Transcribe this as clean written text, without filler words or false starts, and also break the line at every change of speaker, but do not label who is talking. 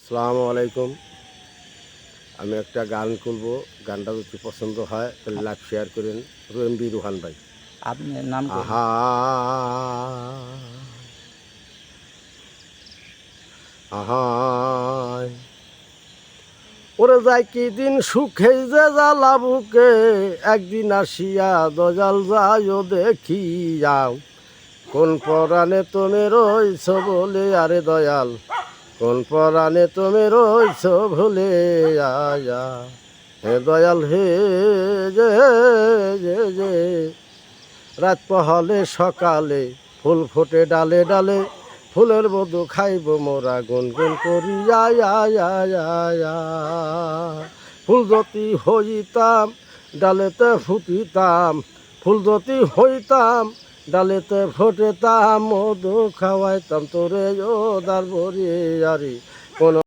আসসালামু আলাইকুম। আমি একটা গান করবো, গানটা যদি পছন্দ হয় তাহলে লাইভ শেয়ার করেন। রুএমবি রুহান ভাই।
আপনার নাম করুন।
আহা আহায় ওরে যায় কি দিন সুখেই যে জ্বালা বুকে, একদিন আসিয়া দজাল যাইও দেখি যাও। কোন পরাণে তুমি রইছ বলে আরে দয়াল, কোন পরাণে তুমি রইছ ভুলে আয়া। হে দয়াল হে যে যে যে রাত পহলে সকালে ফুল ফোটে ডালে ডালে, ফুলের মধু খাইব মোরা গুনগুন করিয়া ফুল যদি হইতাম ডালেতে ফুটিতাম, ফুল যদি হইতাম ডালেতে ফুটিতাম, মধু খাওয়াইতাম তোরে ও দার বরি আরি। কোন